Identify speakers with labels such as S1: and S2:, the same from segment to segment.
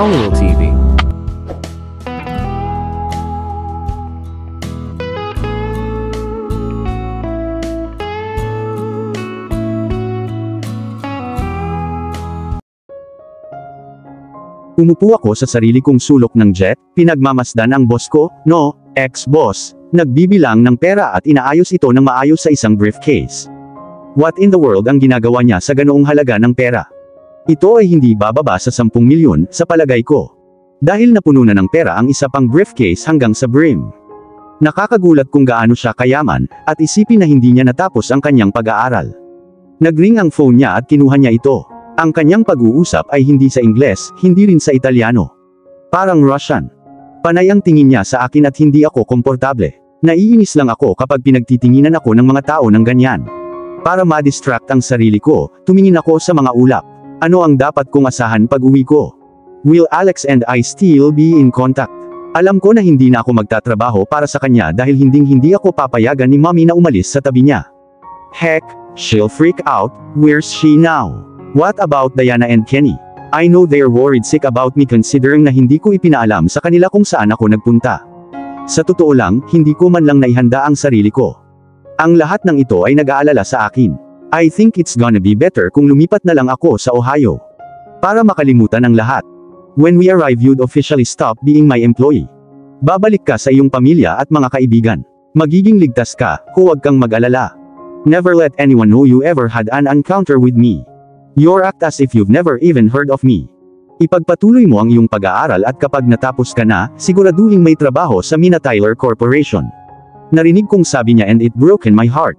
S1: Manuel TV.
S2: Umupo ako sa sarili kong sulok ng jet, pinagmamasdan ang boss ko, no, ex-boss, nagbibilang ng pera at inaayos ito ng maayos sa isang briefcase. What in the world ang ginagawa niya sa ganoong halaga ng pera? Ito ay hindi bababa sa 10 milyon, sa palagay ko. Dahil napuno na ng pera ang isa pang briefcase hanggang sa brim. Nakakagulat kung gaano siya kayaman, at isipin na hindi niya natapos ang kanyang pag-aaral. Nagring ang phone niya at kinuha niya ito. Ang kanyang pag-uusap ay hindi sa Ingles, hindi rin sa Italyano. Parang Russian. Panay ang tingin niya sa akin at hindi ako komportable. Naiinis lang ako kapag pinagtitinginan ako ng mga tao ng ganyan. Para ma-distract ang sarili ko, tumingin ako sa mga ulap. Ano ang dapat kong asahan pag uwi ko? Will Alex and I still be in contact? Alam ko na hindi na ako magtatrabaho para sa kanya dahil hindi ako papayagan ni Mommy na umalis sa tabi niya. Heck, she'll freak out. Where's she now? What about Diana and Kenny? I know they're worried sick about me considering na hindi ko ipinaalam sa kanila kung saan ako nagpunta. Sa totoo lang, hindi ko man lang naihanda ang sarili ko. Ang lahat ng ito ay nag-aalala sa akin. I think it's gonna be better kung lumipat na lang ako sa Ohio. Para makalimutan ang lahat. When we arrive you'd officially stop being my employee. Babalik ka sa iyong pamilya at mga kaibigan. Magiging ligtas ka, huwag kang mag-alala. Never let anyone know you ever had an encounter with me. You're act as if you've never even heard of me. Ipagpatuloy mo ang iyong pag-aaral at kapag natapos ka na, siguraduhing may trabaho sa Mina Tyler Corporation. Narinig kong sabi niya and it broken my heart.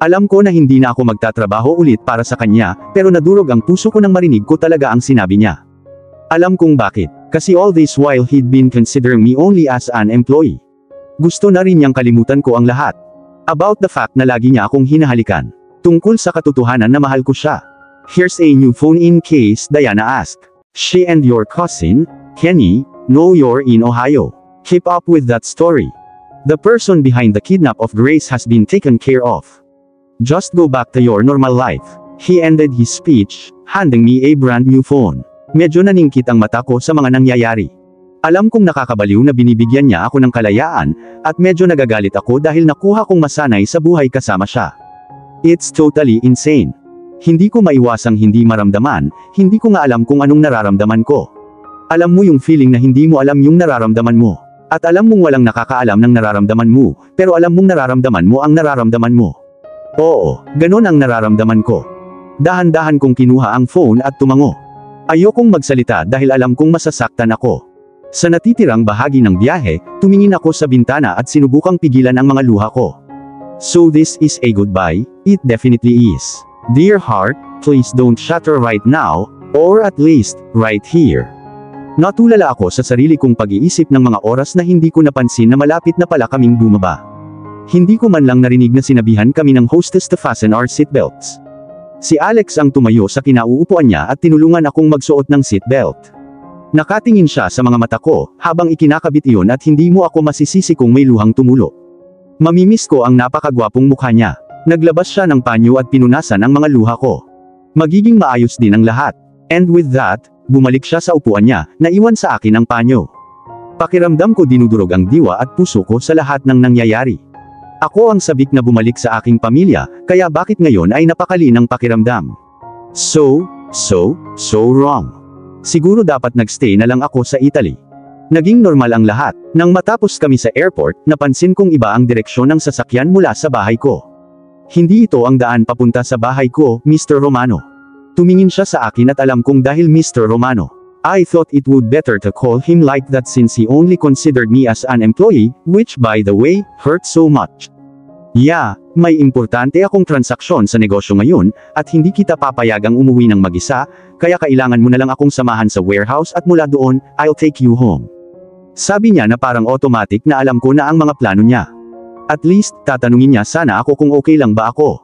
S2: Alam ko na hindi na ako magtatrabaho ulit para sa kanya, pero nadurog ang puso ko nang marinig ko talaga ang sinabi niya. Alam kong bakit, kasi all this while he'd been considering me only as an employee. Gusto na rin niyang kalimutan ko ang lahat. About the fact na lagi niya akong hinahalikan. Tungkol sa katotohanan na mahal ko siya. Here's a new phone in case Diana asked. She and your cousin, Kenny, know you're in Ohio. Keep up with that story. The person behind the kidnap of Grace has been taken care of. Just go back to your normal life. He ended his speech, handing me a brand new phone. Medyo naningkit ang mata ko sa mga nangyayari. Alam kong nakakabaliw na binibigyan niya ako ng kalayaan, at medyo nagagalit ako dahil nakuha kong masanay sa buhay kasama siya. It's totally insane. Hindi ko maiwasang hindi maramdaman, hindi ko nga alam kung anong nararamdaman ko. Alam mo yung feeling na hindi mo alam yung nararamdaman mo. At alam mong walang nakakaalam ng nararamdaman mo, pero alam mong nararamdaman mo ang nararamdaman mo. Oo, ganun ang nararamdaman ko. Dahan-dahan kong kinuha ang phone at tumango. Ayokong magsalita dahil alam kong masasaktan ako. Sa natitirang bahagi ng biyahe, tumingin ako sa bintana at sinubukang pigilan ang mga luha ko. So this is a goodbye? It definitely is. Dear heart, please don't shatter right now, or at least, right here. Natulala ako sa sarili kong pag-iisip ng mga oras na hindi ko napansin na malapit na pala kaming bumaba. Hindi ko man lang narinig na sinabihan kami ng hostess to fasten our seatbelts. Si Alex ang tumayo sa kinauupuan niya at tinulungan akong magsuot ng seatbelt. Nakatingin siya sa mga mata ko, habang ikinakabit iyon at hindi mo ako masisisi kung may luhang tumulo. Mamimiss ko ang napakagwapong mukha niya. Naglabas siya ng panyo at pinunasan ang mga luha ko. Magiging maayos din ang lahat. And with that, bumalik siya sa upuan niya, naiwan sa akin ang panyo. Pakiramdam ko dinudurog ang diwa at puso ko sa lahat ng nangyayari. Ako ang sabik na bumalik sa aking pamilya, kaya bakit ngayon ay napakalinang pakiramdam? So wrong. Siguro dapat nagstay na lang ako sa Italy. Naging normal ang lahat. Nang matapos kami sa airport, napansin kong iba ang direksyon ng sasakyan mula sa bahay ko. Hindi ito ang daan papunta sa bahay ko, Mr. Romano. Tumingin siya sa akin at alam kong dahil Mr. Romano. I thought it would better to call him like that since he only considered me as an employee, which by the way, hurt so much. Yeah, may importante akong transaksyon sa negosyo ngayon, at hindi kita papayagang umuwi ng mag-isa, kaya kailangan mo na lang akong samahan sa warehouse at mula doon, I'll take you home. Sabi niya na parang automatic na alam ko na ang mga plano niya. At least, tatanungin niya sana ako kung okay lang ba ako.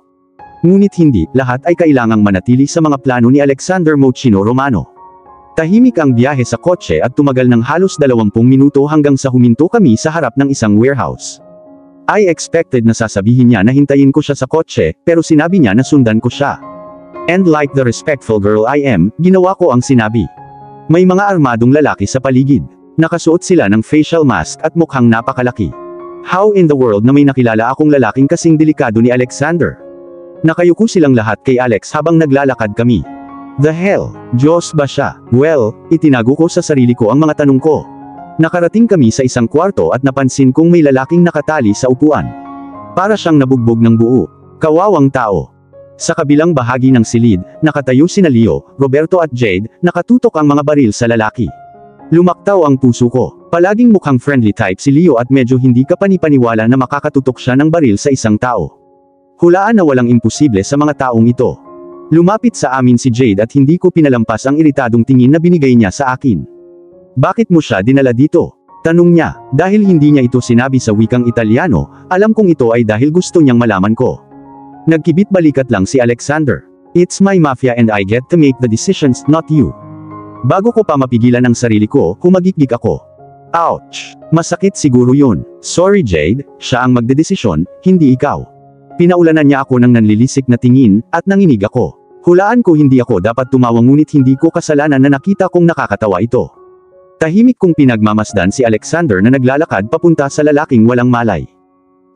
S2: Ngunit hindi, lahat ay kailangang manatili sa mga plano ni Alexander Mochino Romano. Tahimik ang biyahe sa kotse at tumagal ng halos 20 minuto hanggang sa huminto kami sa harap ng isang warehouse. I expected na sasabihin niya na hintayin ko siya sa kotse, pero sinabi niya na sundan ko siya. And like the respectful girl I am, ginawa ko ang sinabi. May mga armadong lalaki sa paligid. Nakasuot sila ng facial mask at mukhang napakalaki. How in the world na may nakilala akong lalaking kasing delikado ni Alexander? Nakayuko silang lahat kay Alex habang naglalakad kami. The hell? Diyos ba siya? Well, itinago ko sa sarili ko ang mga tanong ko. Nakarating kami sa isang kwarto at napansin kong may lalaking nakatali sa upuan. Para siyang nabugbog ng buo. Kawawang tao. Sa kabilang bahagi ng silid, nakatayo sina Leo, Roberto at Jade, nakatutok ang mga baril sa lalaki. Lumaktaw ang puso ko. Palaging mukhang friendly type si Leo at medyo hindi ka panipaniwala na makakatutok siya ng baril sa isang tao. Hulaan na walang imposible sa mga taong ito. Lumapit sa amin si Jade at hindi ko pinalampas ang iritadong tingin na binigay niya sa akin. Bakit mo siya dinala dito? Tanong niya. Dahil hindi niya ito sinabi sa wikang Italyano, alam kong ito ay dahil gusto niyang malaman ko. Nagkibit balikat lang si Alexander. It's my mafia and I get to make the decisions, not you. Bago ko pa mapigilan ang sarili ko, humagikik ako. Ouch! Masakit siguro yun. Sorry Jade, siya ang magdedesisyon, hindi ikaw. Pinaulanan niya ako ng nanlilisik na tingin, at nanginig ako. Hulaan ko hindi ako dapat tumawa ngunit hindi ko kasalanan na nakita kong nakakatawa ito. Tahimik kong pinagmamasdan si Alexander na naglalakad papunta sa lalaking walang malay.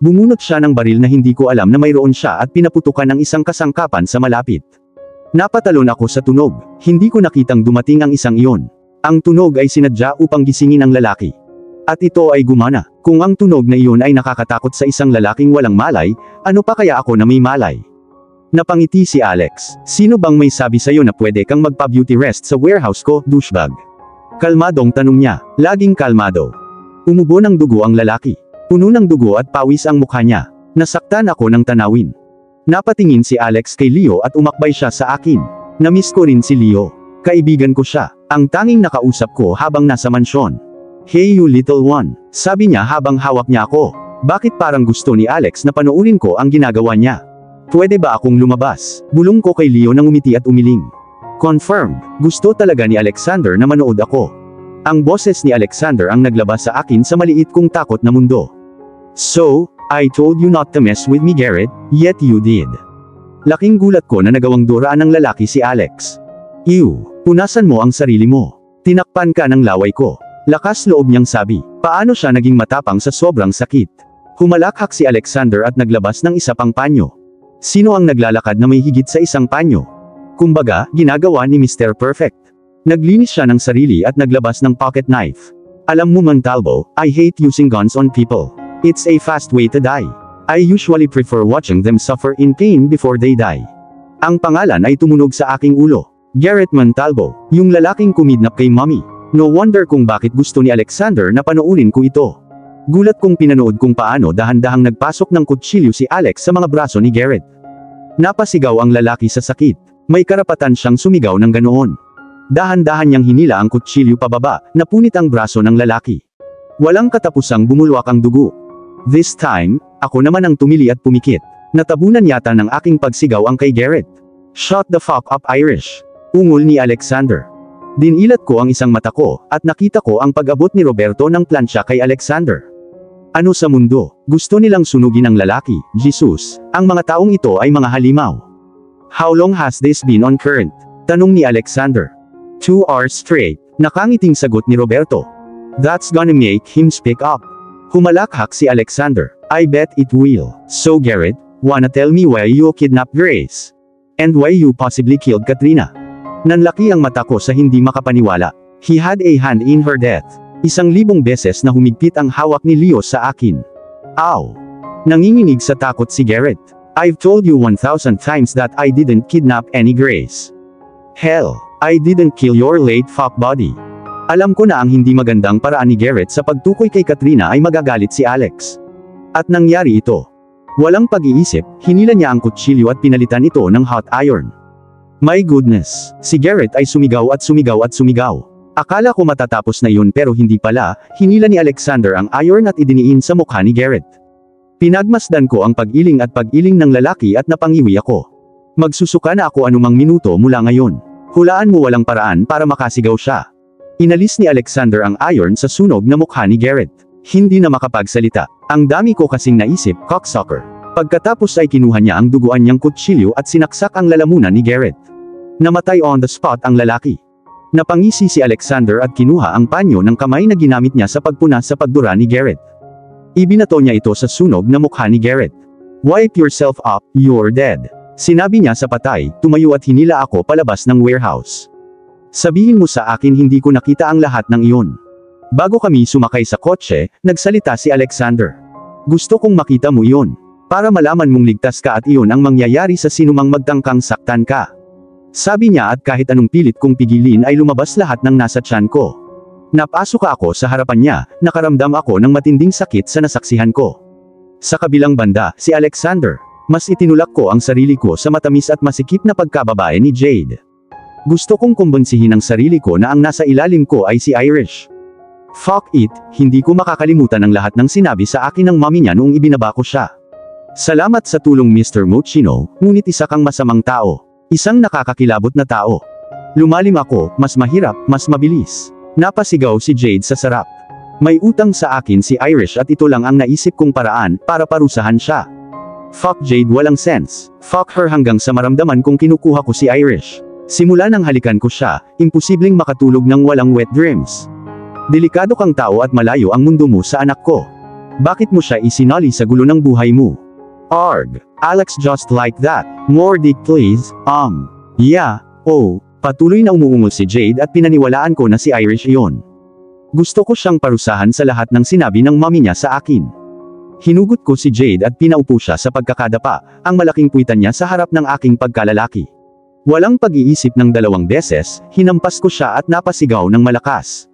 S2: Bumunot siya ng baril na hindi ko alam na mayroon siya at pinaputukan ng isang kasangkapan sa malapit. Napatalon ako sa tunog, hindi ko nakitang dumating ang isang iyon. Ang tunog ay sinadya upang gisingin ang lalaki. At ito ay gumana. Kung ang tunog na iyon ay nakakatakot sa isang lalaking walang malay, ano pa kaya ako na may malay? Napangiti si Alex. Sino bang may sabi sa'yo na pwede kang magpa-beauty rest sa warehouse ko, douchebag? Kalmadong tanong niya. Laging kalmado. Umubo ng dugo ang lalaki. Puno ng dugo at pawis ang mukha niya. Nasaktan ako ng tanawin. Napatingin si Alex kay Leo at umakbay siya sa akin. Namiss ko rin si Leo. Kaibigan ko siya. Ang tanging nakausap ko habang nasa mansyon. Hey you little one. Sabi niya habang hawak niya ako. Bakit parang gusto ni Alex na panoorin ko ang ginagawa niya? Pwede ba akong lumabas? Bulong ko kay Leo nang umiti at umiling. Confirmed. Gusto talaga ni Alexander na manood ako. Ang boses ni Alexander ang naglabas sa akin sa maliit kong takot na mundo. So, I told you not to mess with me Garrett, yet you did. Laking gulat ko na nagawang duraan ng lalaki si Alex. Ew, punasan mo ang sarili mo. Tinakpan ka ng laway ko. Lakas loob niyang sabi. Paano siya naging matapang sa sobrang sakit? Humalakhak si Alexander at naglabas ng isa pang panyo. Sino ang naglalakad na may higit sa isang panyo? Kumbaga, ginagawa ni Mr. Perfect. Naglinis siya ng sarili at naglabas ng pocket knife. Alam mo Montalvo, I hate using guns on people. It's a fast way to die. I usually prefer watching them suffer in pain before they die. Ang pangalan ay tumunog sa aking ulo. Garrett Montalvo, yung lalaking kumidnap kay mommy. No wonder kung bakit gusto ni Alexander na panoorin ko ito. Gulat kong pinanood kung paano dahan-dahang nagpasok ng kutsilyo si Alex sa mga braso ni Garrett. Napasigaw ang lalaki sa sakit. May karapatan siyang sumigaw ng ganoon. Dahan-dahan niyang hinila ang kutsilyo pababa, napunit ang braso ng lalaki. Walang katapusang bumulwak ang dugo. This time, ako naman ang tumili at pumikit. Natabunan yata ng aking pagsigaw ang kay Garrett. Shut the fuck up Irish. Ungol ni Alexander. Dinilat ko ang isang mata ko, at nakita ko ang pag-abot ni Roberto ng plansya kay Alexander. Ano sa mundo? Gusto nilang sunugin ang lalaki, Jesus. Ang mga taong ito ay mga halimaw. How long has this been on current? Tanong ni Alexander. 2 hours straight. Nakangiting sagot ni Roberto. That's gonna make him speak up. Humalakhak si Alexander. I bet it will. So Garrett, wanna tell me why you kidnapped Grace? And why you possibly killed Katrina? Nanlaki ang mata ko sa hindi makapaniwala. He had a hand in her death. 1,000 beses na humigpit ang hawak ni Leo sa akin. Ow! Nanginginig sa takot si Garrett. I've told you 1,000 times that I didn't kidnap any Grace. Hell, I didn't kill your late fuck body. Alam ko na ang hindi magandang paraan ni Garrett sa pagtukoy kay Katrina ay magagalit si Alex. At nangyari ito. Walang pag-iisip, hinila niya ang kutsilyo at pinalitan ito ng hot iron. My goodness, si Garrett ay sumigaw at sumigaw at sumigaw. Akala ko matatapos na yun pero hindi pala, hinila ni Alexander ang iron at idiniin sa mukha ni Garrett. Pinagmasdan ko ang pag-iling at pag-iling ng lalaki at napangiwi ako. Magsusuka na ako anumang minuto mula ngayon. Hulaan mo walang paraan para makasigaw siya. Inalis ni Alexander ang iron sa sunog na mukha ni Garrett. Hindi na makapagsalita. Ang dami ko kasing naisip, cocksucker. Pagkatapos ay kinuha niya ang duguan niyang kutsilyo at sinaksak ang lalamunan ni Garrett. Namatay on the spot ang lalaki. Napangisi si Alexander at kinuha ang panyo ng kamay na ginamit niya sa pagpuna sa pagdura ni Garrett. Ibinato niya ito sa sunog na mukha ni Garrett. "Wipe yourself up, you're dead." Sinabi niya sa patay, tumayo at hinila ako palabas ng warehouse. "Sabihin mo sa akin hindi ko nakita ang lahat ng iyon." Bago kami sumakay sa kotse, nagsalita si Alexander. "Gusto kong makita mo iyon. Para malaman mong ligtas ka at iyon ang mangyayari sa sinumang magtangkang saktan ka." Sabi niya at kahit anong pilit kong pigilin ay lumabas lahat ng nasa tiyan ko. Napasok ako sa harapan niya, nakaramdam ako ng matinding sakit sa nasaksihan ko. Sa kabilang banda, si Alexander. Mas itinulak ko ang sarili ko sa matamis at masikip na pagkababae ni Jade. Gusto kong kumbinsihin ang sarili ko na ang nasa ilalim ko ay si Irish. Fuck it, hindi ko makakalimutan ang lahat ng sinabi sa akin ng mami niya noong ibinaba ko siya. "Salamat sa tulong Mr. Mochino, ngunit isa kang masamang tao. Isang nakakakilabot na tao." Lumalim ako, mas mahirap, mas mabilis. Napasigaw si Jade sa sarap. May utang sa akin si Irish at ito lang ang naisip kong paraan para parusahan siya. Fuck Jade, walang sense. Fuck her hanggang sa maramdaman kong kinukuha ko si Irish. Simula nang halikan ko siya, imposibleng makatulog ng walang wet dreams. Delikado kang tao at malayo ang mundo mo sa anak ko. Bakit mo siya isinali sa gulo ng buhay mo? Arg. Alex, just like that. More dick please. Yeah. Oh. Patuloy na umuungol si Jade at pinaniwalaan ko na si Irish iyon. Gusto ko siyang parusahan sa lahat ng sinabi ng mami niya sa akin. Hinugot ko si Jade at pinaupo siya sa pagkakadapa, ang malaking puwitan niya sa harap ng aking pagkalalaki. Walang pag-iisip ng 2 beses, hinampas ko siya at napasigaw ng malakas.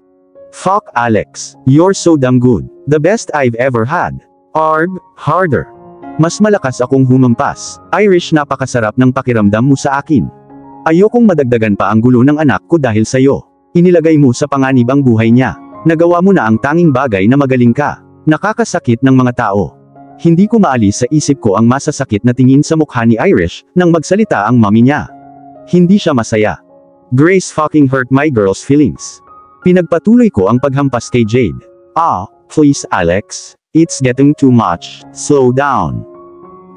S2: "Fuck Alex. You're so damn good. The best I've ever had." Arg. Harder. Mas malakas akong humampas. "Irish, napakasarap ng pakiramdam mo sa akin. Ayokong madagdagan pa ang gulo ng anak ko dahil sa'yo. Inilagay mo sa panganib ang buhay niya. Nagawa mo na ang tanging bagay na magaling ka. Nakakasakit ng mga tao." Hindi ko maalis sa isip ko ang masasakit na tingin sa mukha ni Irish, nang magsalita ang mami niya. Hindi siya masaya. "Grace fucking hurt my girl's feelings." Pinagpatuloy ko ang paghampas kay Jade. Please Alex. It's getting too much. Slow down."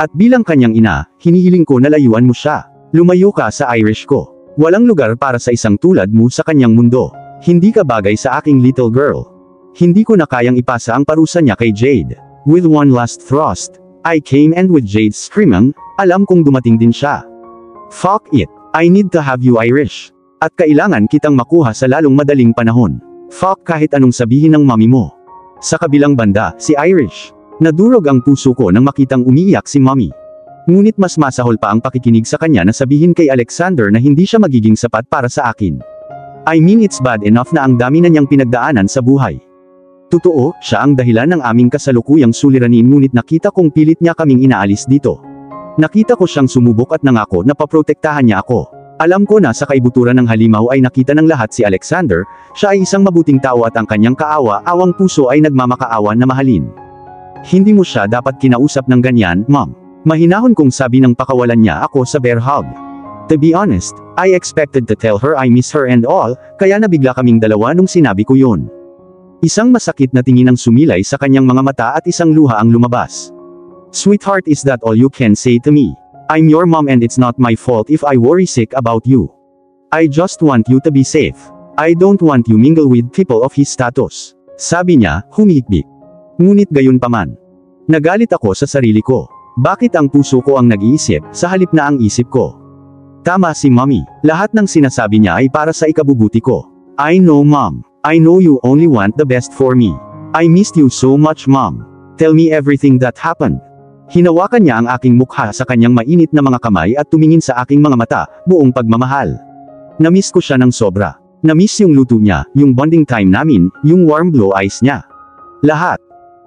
S2: At bilang kanyang ina, hinihiling ko na layuan mo siya. Lumayo ka sa Irish ko. Walang lugar para sa isang tulad mo sa kanyang mundo. Hindi ka bagay sa aking little girl. Hindi ko na kayang ipasa ang parusa niya kay Jade. With one last thrust, I came and with Jade screaming, alam kong dumating din siya. "Fuck it. I need to have you Irish. At kailangan kitang makuha sa lalong madaling panahon. Fuck kahit anong sabihin ng mami mo." Sa kabilang banda, si Irish. Nadurog ang puso ko nang makitang umiiyak si mami. Ngunit mas masahol pa ang pakikinig sa kanya na sabihin kay Alexander na hindi siya magiging sapat para sa akin. I mean, it's bad enough na ang dami na niyang pinagdaanan sa buhay. Totoo, siya ang dahilan ng aming kasalukuyang suliranin, ngunit nakita kong pilit niya kaming inaalis dito. Nakita ko siyang sumubok at nangako na paprotektahan niya ako. Alam ko na sa kaibuturan ng halimaw ay nakita ng lahat si Alexander, siya ay isang mabuting tao at ang kanyang kaawa-awang puso ay nagmamakaawa na mahalin. "Hindi mo siya dapat kinausap ng ganyan, ma'am." Mahinahon kong sabi ng pakawalan niya ako sa bear hug. To be honest, I expected to tell her I miss her and all, kaya nabigla kaming dalawa nung sinabi ko yun. Isang masakit na tingin ang sumilay sa kanyang mga mata at isang luha ang lumabas. "Sweetheart, is that all you can say to me? I'm your mom and it's not my fault if I worry sick about you. I just want you to be safe. I don't want you mingle with people of his status." Sabi niya, humihikbi. Ngunit gayon paman. Nagalit ako sa sarili ko. Bakit ang puso ko ang nag-iisip, sa halip na ang isip ko? Tama si Mommy. Lahat ng sinasabi niya ay para sa ikabubuti ko. "I know Mom. I know you only want the best for me. I missed you so much Mom. Tell me everything that happened." Hinawakan niya ang aking mukha sa kanyang mainit na mga kamay at tumingin sa aking mga mata, buong pagmamahal. Namiss ko siya ng sobra. Namiss yung luto niya, yung bonding time namin, yung warm blue eyes niya. Lahat.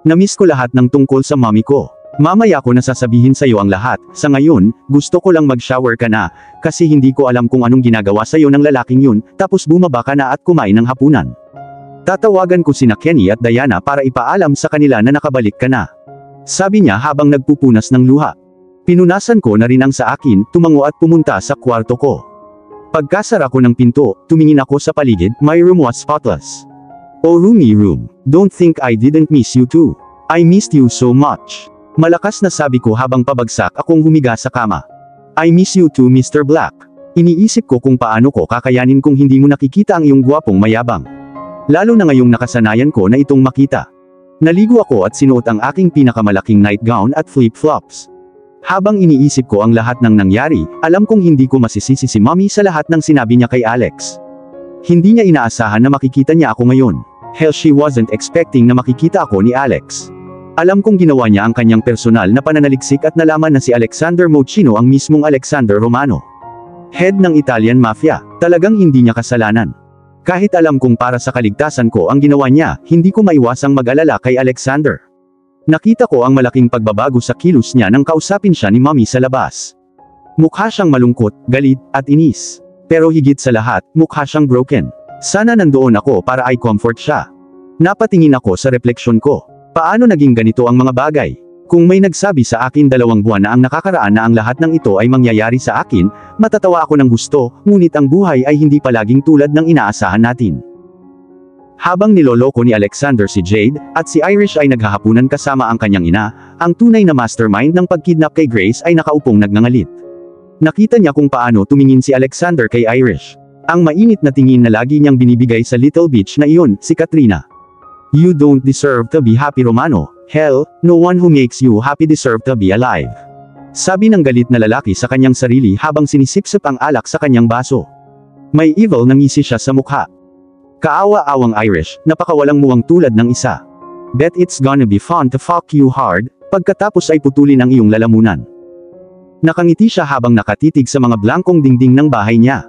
S2: Namiss ko lahat ng tungkol sa mommy ko. Mamaya ko na sasabihin sa'yo ang lahat. Sa ngayon, gusto ko lang mag-shower ka na, kasi hindi ko alam kung anong ginagawa sa'yo ng lalaking yun, tapos bumaba ka na at kumain ng hapunan. Tatawagan ko sina Kenny at Diana para ipaalam sa kanila na nakabalik ka na. Sabi niya habang nagpupunas ng luha. Pinunasan ko na rin ang sa akin, tumango at pumunta sa kwarto ko. Pagkasara ko ng pinto, tumingin ako sa paligid, my room was spotless. Oh roomy room, don't think I didn't miss you too. I missed you so much. Malakas na sabi ko habang pabagsak akong humiga sa kama. I miss you too Mr. Black. Iniisip ko kung paano ko kakayanin kung hindi mo nakikita ang iyong gwapong mayabang. Lalo na ngayong nakasanayan ko na itong makita. Naligo ako at sinuot ang aking pinakamalaking nightgown at flip-flops. Habang iniisip ko ang lahat ng nangyari, alam kong hindi ko masisisi si Mommy sa lahat ng sinabi niya kay Alex. Hindi niya inaasahan na makikita niya ako ngayon. Hell, she wasn't expecting na makikita ako ni Alex. Alam kong ginawa niya ang kanyang personal na pananaliksik at nalaman na si Alexander Mochino ang mismong Alexander Romano. Head ng Italian Mafia, talagang hindi niya kasalanan. Kahit alam kong para sa kaligtasan ko ang ginawa niya, hindi ko maiwasang mag-alala kay Alexander. Nakita ko ang malaking pagbabago sa kilos niya nang kausapin siya ni Mommy sa labas. Mukha siyang malungkot, galit, at inis. Pero higit sa lahat, mukha siyang broken. Sana nandoon ako para i-comfort siya. Napatingin ako sa refleksyon ko. Paano naging ganito ang mga bagay? Kung may nagsabi sa akin 2 buwan na ang nakakaraan na ang lahat ng ito ay mangyayari sa akin, matatawa ako ng gusto, ngunit ang buhay ay hindi palaging tulad ng inaasahan natin. Habang niloloko ni Alexander si Jade, at si Irish ay naghahapunan kasama ang kanyang ina, ang tunay na mastermind ng pagkidnap kay Grace ay nakaupong nagngangalit. Nakita niya kung paano tumingin si Alexander kay Irish. Ang mainit na tingin na lagi niyang binibigay sa little bitch na iyon, si Katrina. You don't deserve to be happy, Romano. Hell, no one who makes you happy deserve to be alive. Sabi ng galit na lalaki sa kanyang sarili habang sinisipsip ang alak sa kanyang baso. May evil na ngisi siya sa mukha. Kaawa-awang Irish, napakawalang muwang tulad ng isa. Bet it's gonna be fun to fuck you hard, pagkatapos ay putulin ang iyong lalamunan. Nakangiti siya habang nakatitig sa mga blankong dingding ng bahay niya.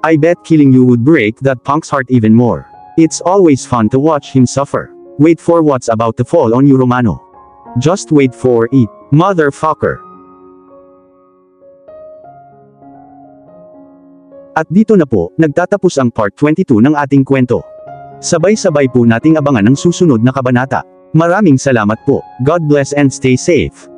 S2: I bet killing you would break that punk's heart even more. It's always fun to watch him suffer. Wait for what's about to fall on you, Romano. Just wait for it, motherfucker. At dito na po, nagtatapos ang part 22 ng ating kwento. Sabay-sabay po nating abangan ang susunod na kabanata. Maraming salamat po. God bless and stay safe.